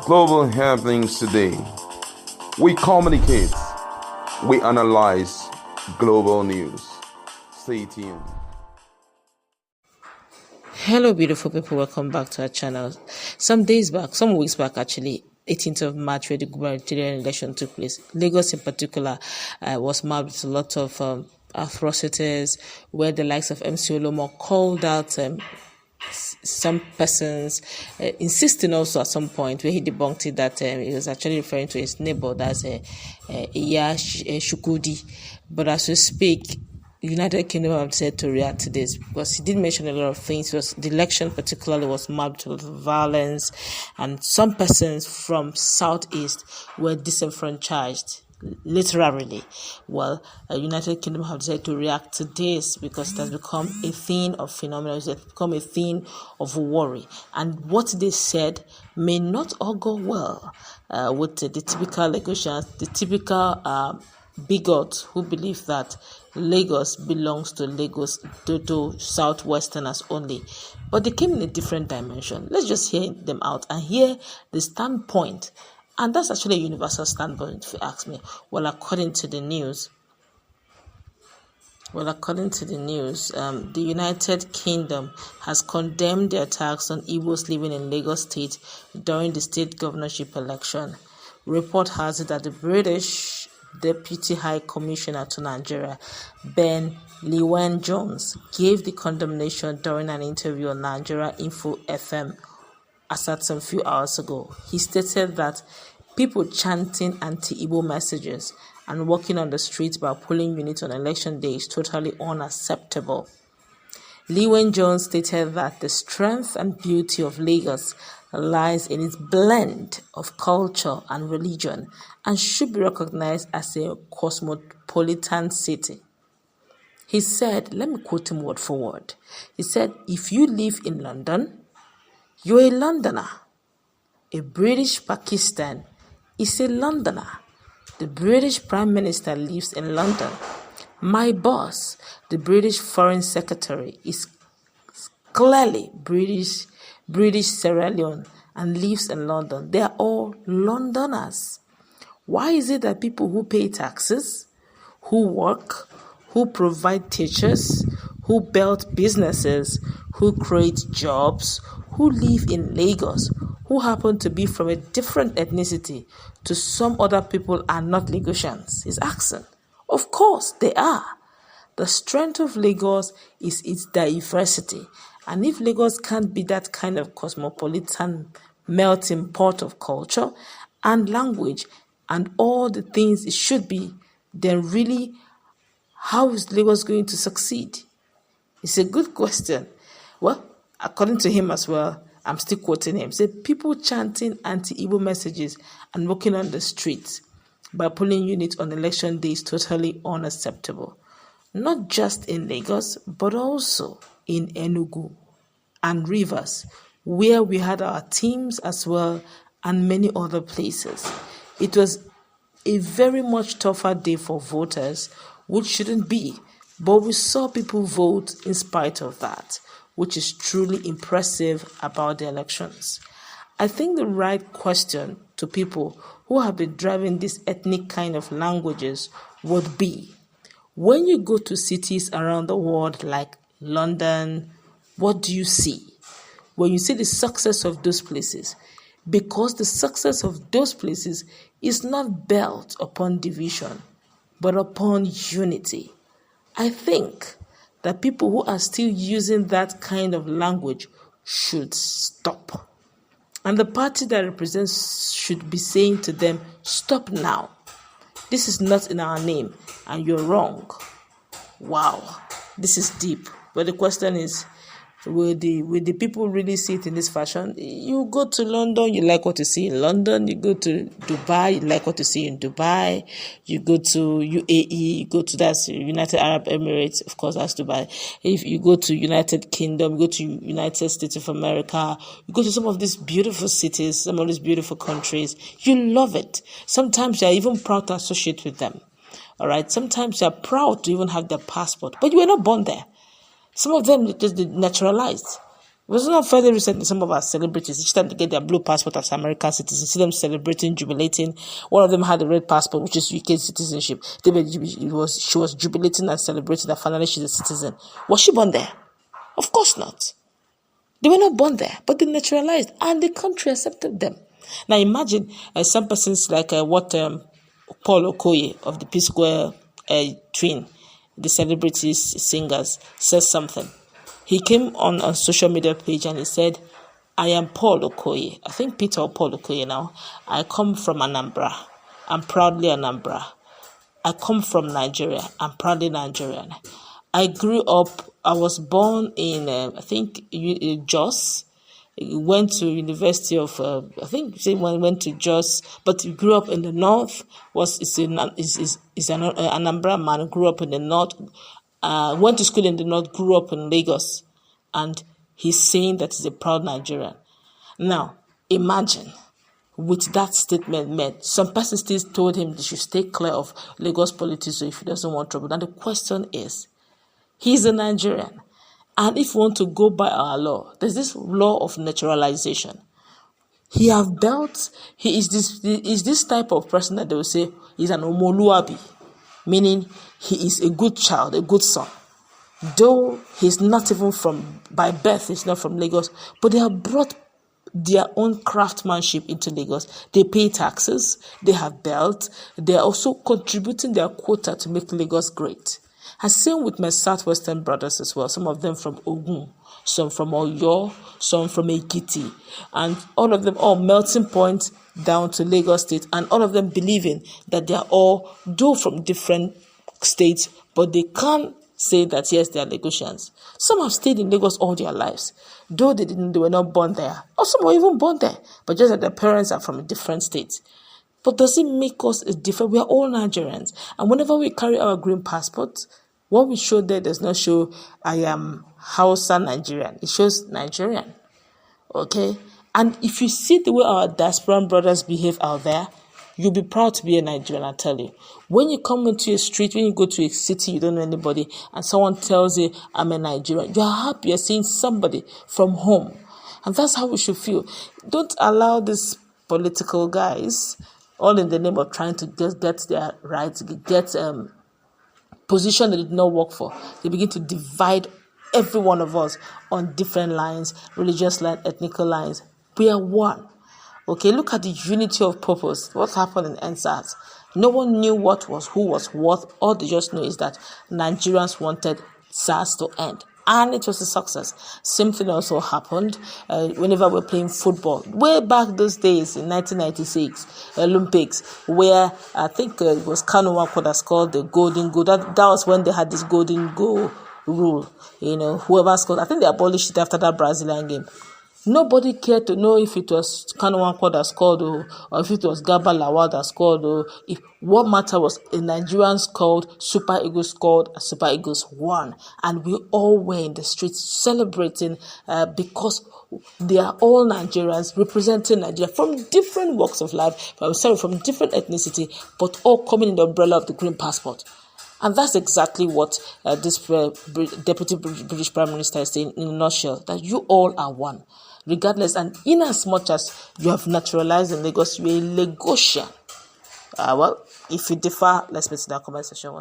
Global happenings today. We communicate, we analyze global news. Stay tuned. Hello, beautiful people. Welcome back to our channel. Some weeks back, actually, 18th of March, where the gubernatorial election took place. Lagos, in particular, was marked with a lot of atrocities, where the likes of MC Olomo called out some persons, insisting also at some point where he debunked it that he was actually referring to his neighbor, that's Iya Shukudi. But as we speak, United Kingdom have said to react to this because he did mention a lot of things. The election particularly was marked with violence, and some persons from Southeast were disenfranchised. Literally. Well, United Kingdom have decided to react to this because it has become a thing of phenomenon. It has become a thing of worry. And what they said may not all go well with the typical Lagosians, the typical bigots who believe that Lagos belongs to Southwesterners only. But they came in a different dimension. Let's just hear them out and hear the standpoint. And that's actually a universal standpoint, if you ask me. Well, according to the news, the United Kingdom has condemned the attacks on Igbos living in Lagos State during the state governorship election. Report has it that the British Deputy High Commissioner to Nigeria, Ben Llewellyn-Jones, gave the condemnation during an interview on Nigeria Info FM as at some few hours ago. He stated that people chanting anti-Igbo messages and walking on the streets by polling units on election day is totally unacceptable. Llewellyn-Jones stated that the strength and beauty of Lagos lies in its blend of culture and religion and should be recognized as a cosmopolitan city. He said, let me quote him word for word. He said, if you live in London, you're a Londoner. A British Pakistan is a Londoner. The British Prime Minister lives in London. My boss, the British Foreign Secretary, is clearly British Sierra Leone and lives in London. They are all Londoners. Why is it that people who pay taxes, who work, who provide teachers, who build businesses, who create jobs, who live in Lagos, who happen to be from a different ethnicity to some other people are not Lagosians? He's asking. Of course, they are. The strength of Lagos is its diversity. And if Lagos can't be that kind of cosmopolitan melting pot of culture and language and all the things it should be, then really, how is Lagos going to succeed? It's a good question. Well, according to him as well, I'm still quoting him, said people chanting anti-Igbo messages and walking on the streets by polling units on election day is totally unacceptable. Not just in Lagos, but also in Enugu and Rivers, where we had our teams as well, and many other places. It was a very much tougher day for voters, which shouldn't be, but we saw people vote in spite of that, which is truly impressive about the elections. I think the right question to people who have been driving this ethnic kind of languages would be, when you go to cities around the world like London, what do you see? When you see the success of those places, because the success of those places is not built upon division, but upon unity. I think that people who are still using that kind of language should stop. And the party that represents should be saying to them, stop now. This is not in our name, and you're wrong. Wow, this is deep. But the question is, will the people really see it in this fashion? You go to London, you like what you see in London. You go to Dubai, you like what you see in Dubai. You go to UAE, you go to that's United Arab Emirates, of course that's Dubai. If you go to United Kingdom, you go to United States of America, you go to some of these beautiful cities, some of these beautiful countries, you love it. Sometimes you're even proud to associate with them. All right, sometimes you're proud to even have their passport, but you were not born there. Some of them just naturalized. was not fairly recently some of our celebrities, each time they get their blue passport as American citizens, see them celebrating, jubilating. One of them had a red passport, which is UK citizenship. She was jubilating and celebrating that finally she's a citizen. Was she born there? Of course not. They were not born there, but they naturalized, and the country accepted them. Now imagine some persons like what Paul Okoye of the P-Square twin, the celebrities, singers, says something. He came on a social media page and he said, I am Paul Okoye. I think Peter or Paul Okoye now. I come from Anambra. I'm proudly Anambra. I come from Nigeria. I'm proudly Nigerian. I grew up, I was born in, I think, Jos. Went to University of, I think, went to Jos, but he grew up in the north. Is an Anambra man, grew up in the north. Went to school in the north, grew up in Lagos, and he's saying that he's a proud Nigerian. Now, imagine with that statement made, some persons still told him they should stay clear of Lagos politics if he doesn't want trouble. Now, the question is, he's a Nigerian, and if we want to go by our law, there's this law of naturalization. He is this type of person that they will say he's an omoluabi, meaning he is a good child, a good son. Though he's not even by birth, he's not from Lagos, but they have brought their own craftsmanship into Lagos. They pay taxes, they have built, they are also contributing their quota to make Lagos great. And same with my Southwestern brothers as well, some of them from Ogun, some from Oyo, some from Ekiti, and all of them all melting point down to Lagos State, and all of them believing that they are all, though from different states, but they can't say that yes, they are Lagosians. Some have stayed in Lagos all their lives, though they were not born there, or some were even born there, but just that their parents are from a different state. But does it make us a different? We are all Nigerians, and whenever we carry our green passports, what we show there does not show I am Hausa Nigerian. It shows Nigerian. Okay? And if you see the way our diasporan brothers behave out there, you'll be proud to be a Nigerian, I tell you. When you come into a street, when you go to a city, you don't know anybody, and someone tells you, I'm a Nigerian, you are happy you're seeing somebody from home. And that's how we should feel. Don't allow these political guys, all in the name of trying to get their rights, get position that did not work for. They begin to divide every one of us on different lines, religious lines, ethnical lines. We are one. Okay, look at the unity of purpose. What happened in NSAS? No one knew who was what. All they just knew is that Nigerians wanted SARS to end. And it was a success. Same thing also happened whenever we're playing football. Way back those days in 1996 Olympics, where I think it was Kanu Nwankwo that scored the golden goal. That was when they had this golden goal rule. You know, whoever scored, I think they abolished it after that Brazilian game. Nobody cared to know if it was Kanu Nwankwo that scored or if it was Garba Lawal that scored. What mattered was a Nigerian scored, Super Eagles scored, and Super Eagles won. And we all were in the streets celebrating because they are all Nigerians representing Nigeria from different walks of life, from different ethnicity, but all coming in the umbrella of the green passport. And that's exactly what this Deputy British Prime Minister is saying in a nutshell, that you all are one. Regardless, and in as much as you have naturalized in Lagos, you're a Lagosian. Well, if you differ, let's meet in the comment section.